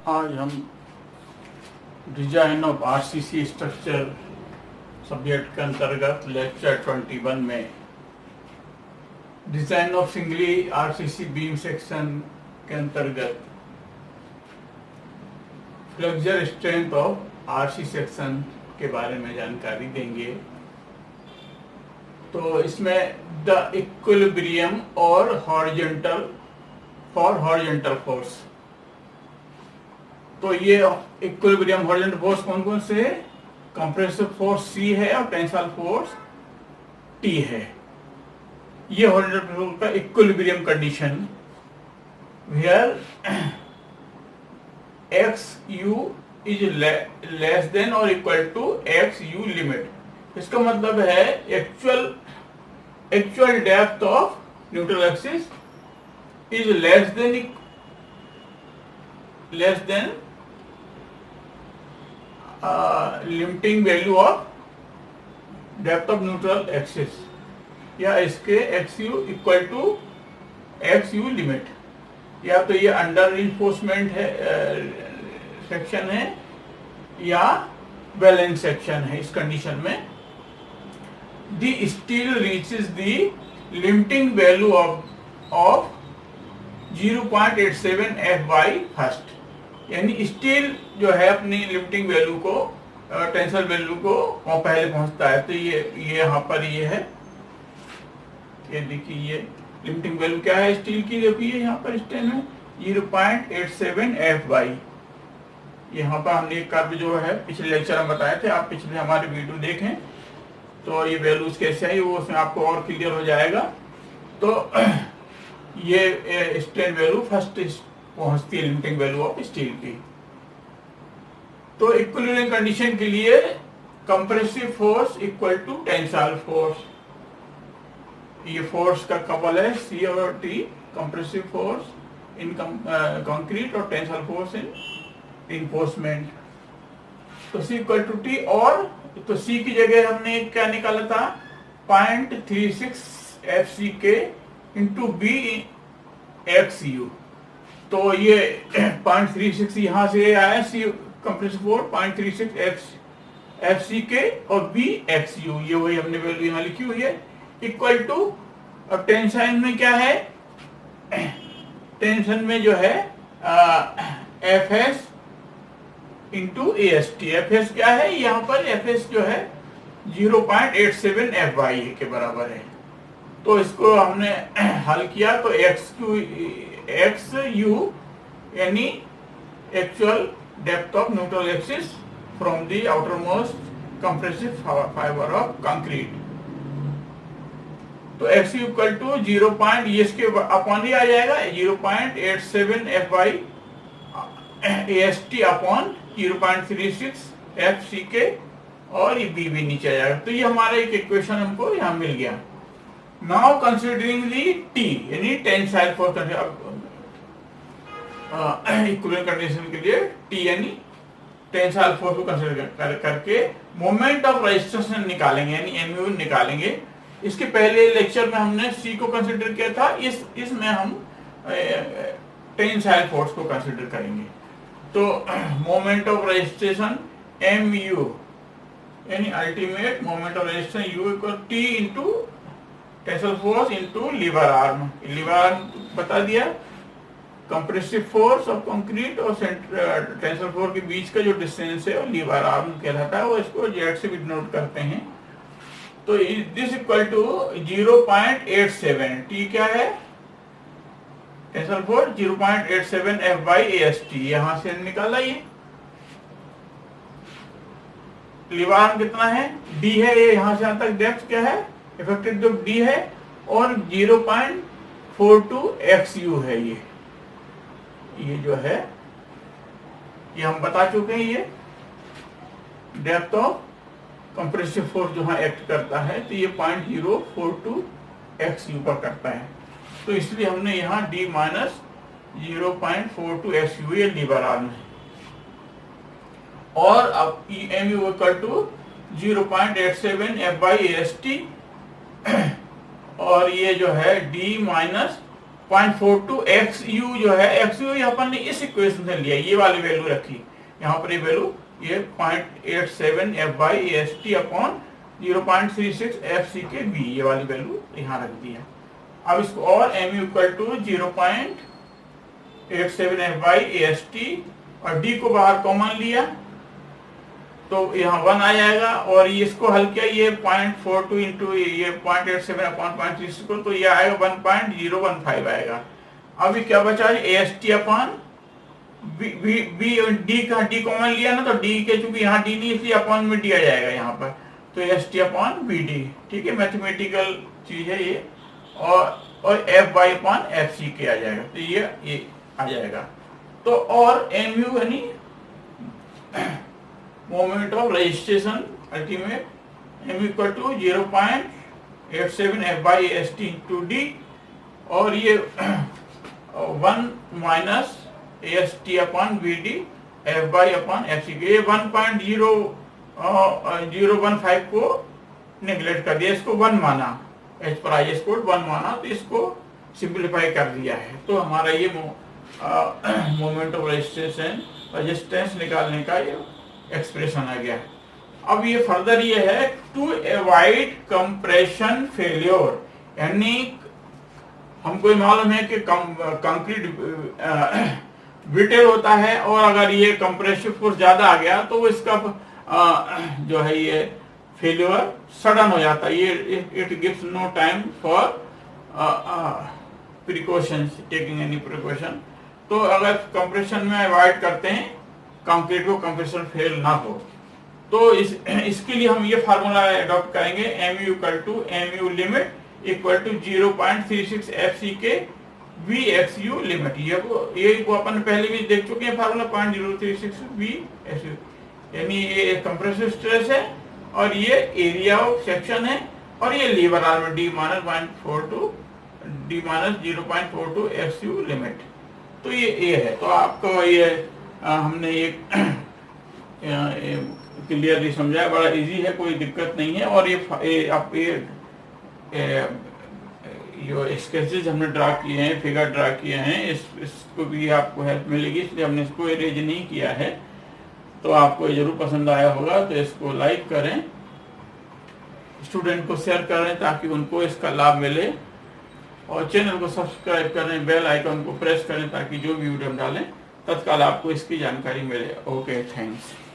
आज हम design of RCC structure subject के अंतर्गत लेक्चर 21 में design of singly RCC beam section के अंतर्गत flexor strength of RC section के बारे में जानकारी देंगे। तो इसमें द इक्विलिब्रियम और हॉरिजॉन्टल फोर्स, तो ये इक्विलिब्रियम हॉरिजॉन्टल फोर्स कौन कौन से है? कंप्रेसिव फोर्स सी है और टेंसाइल फोर्स टी है। ये हॉरिजॉन्टल फोर्स का equilibrium condition where X U is less than और equal to X U limit. इसका मतलब है actual depth of neutral axis is less than limiting value of depth of neutral axis, या इसके X U equal to X U limit. या तो ये under reinforcement है सेक्शन है या बैलेंस सेक्शन है। इस कंडीशन में the steel reaches the limiting value of 0.87 F/, यानी स्टील जो है अपनी लिमिटिंग वैल्यू को टेंसाइल वैल्यू को पहले पहुंचता है। तो ये यहाँ पर ये है, ये देखिए ये लिमिटिंग वैल्यू क्या है स्टील की, देखिए यहाँ पर स्टेन है 0.87 F/। यहाँ पर हमने एक कर्व जो है पिछले लेक्चर में बताए थे, आप पिछले हमारे वीडियो देखें तो ये वैल्यूज कैसे है वो उसमें आपको और क्लियर हो जाएगा। तो ये स्ट्रेन वैल्यू फर्स्ट पहुंचती है लिमिटिंग वैल्यू ऑफ स्टील की। तो इक्विलिब्रियम कंडीशन के लिए compressive force equal to tensile force, ये फोर्स का कपल है सी और T, compressive force in concrete और टेंसाइल फोर्स इन रिइंफोर्समेंट। तो सी इक्वल टू टी, और तो सी की जगह हमने क्या निकाला था 0.36 FCK into B X U. तो ये 0.36 यहाँ से आया सी कंप्रेसिव फोर्स 0.36 FCK और बी एक्स यू, ये वही हमने वैल्यू यहाँ लिखी हुई है इक्वल टू। अब टेंशन में क्या है, टेंशन में जो है एफएस इंटू एएसटी। एफएस क्या है यहाँ पर, एफएस जो है 0.87 F/, के बराबर है। तो इसको हमने हल किया तो एक्स यू यानी actual depth of neutral axis from the outermost compressive fibre of concrete. तो एक्स यू इक्वल टू 0. ये इसके अपॉन ही आ जाएगा 0.87 F/, AST अपॉन 0.36 FCK, और ये बी भी नीचे आ जाएगा। तो ये हमारा एक इक्वेशन हमको यहाँ मिल गया। नाउ कंसिडरिंग दी टी यानी टेंसाइल फोर्स, इक्विलिब्रियम कंडीशन के लिए टी यानी टेंसाइल फोर्स को कंसीडर करके मोमेंट ऑफ रेजिस्टेंस निकालेंगे यानी एमयू निकालेंगे। इसके पहले लेक्चर में हमने सी को कंसीडर किया था, इसमें हम टेंसाइल फोर्स को कंसीडर करेंगे। तो मोमेंट ऑफ रेजिस्टेंस एमयू यानी ultimate moment of resistance U equal T into tensile force into lever arm. Lever arm बता दिया, कंप्रेसिव फोर्स ऑफ कंक्रीट और टेंसाइल फोर्स के बीच का जो डिस्टेंस है वो लीवर आर्म कहलाता है, वो इसको जेड से भी डिनोट करते हैं। तो दिस इक्वल टू 0.87, टी क्या है टेंसाइल फोर्स 0.87 F/AST, यहां से निकाला। ये लीवर आर्म कितना है, डी है, ये यहां से यहां तक डेप्थ क्या है इफेक्टिव जो डी है, और 0.42 XU है। ये जो है ये हम बता चुके हैं, ये डेप्थ ऑफ कंप्रेसिव फोर्स जो यहाँ एक्ट करता है, तो ये 0.042 XU पर करता है। तो इसलिए हमने यहाँ D माइनस 0.42 XU ये लीवर आर्म है, और अब EMU इक्वल टू 0.87 F/AST, और ये जो है D माइनस 0.42 XU जो है, XU अपन ने इस इक्वेशन से लिया, ये वाली वैल्यू रखी यहाँ पर, ये वैल्यू ये 0.87 FY/AST अपॉन 0.36 FCK/V, ये वाली वैल्यू यहाँ रख दिया। अब इसको और mu इक्वल टू 0.87 FY/AST और d को बाहर कॉमन लिया तो यहाँ 1 आ जाएगा, और ये इसको हल किया, ये 0.42 इंटू ये 0.87 अपॉन 0.36 को, तो ये आएगा 1.015 आएगा। अभी क्या बचा, AST अपॉन डी का डी कॉमन लिया ना, तो डी के चूंकि यहाँ डी नहीं इसलिए अपॉन में डी आ जाएगा यहाँ पर, तो AST अपॉन BD, ठीक है, मैथमेटिकल चीज है ये, और FY अपॉन FCK आ जाएगा, तो ये आ जाएगा। तो और MU यानी moment of registration ultimate, MU equal to 0.87 FY/AST into D, और ये 1 minus AST upon BD FY upon FCK, ये 1.015 को नेग्लेक्ट कर दिया, इसको 1 माना, एज पर IS कोड 1 माना, तो इसको सिंप्लीफाई कर दिया है। तो हमारा ये मोमेंट ऑफ रेजिस्टेंस निकालने का ये एक्सप्रेशन आ गया। अब ये फर्दर ये है, टू अवॉइड कंप्रेशन फेल्योर, यानी हमको मालूम है कि कंक्रीट ब्रिटल होता है, और अगर ये कंप्रेसिव फोर्स ज्यादा आ गया तो इसका जो है ये फेल्योर सडन हो जाता है, ये it gives no time for precautions, taking any precaution. तो अगर कंप्रेशन में अवॉइड करते हैं कंक्रीट को, कंप्रेशन फेल ना हो, तो इसके लिए हम ये फार्मूला अडॉप्ट करेंगे, MU equal to MU limit equal to 0.36 FCK VXU limit. ये अपन पहले भी देख चुके हैं फार्मूला, 0.036 VXU, यानी ये कंप्रेसिव स्ट्रेस है और ये एरिया ऑफ सेक्शन है, और ये lever arm D minus 0.42 FCU limit. तो ये है, तो आपको ये हमने ये क्लियरली समझाया, बड़ा इजी है, कोई दिक्कत नहीं है। और ये आप जो स्केचेस हमने ड्रा किए हैं, फिगर ड्रा किए हैं, इसको भी आपको हेल्प मिलेगी, इसलिए हमने इसको इरेज नहीं किया है। तो आपको जरूर पसंद आया होगा, तो इसको लाइक करें, स्टूडेंट को शेयर करें ताकि उनको इसका लाभ मिले, और चैनल को सब्सक्राइब करें, बेल आइकन को प्रेस करें ताकि जो भी वीडियो हम डालें तत्काल आपको इसकी जानकारी मिले। Okay, thanks.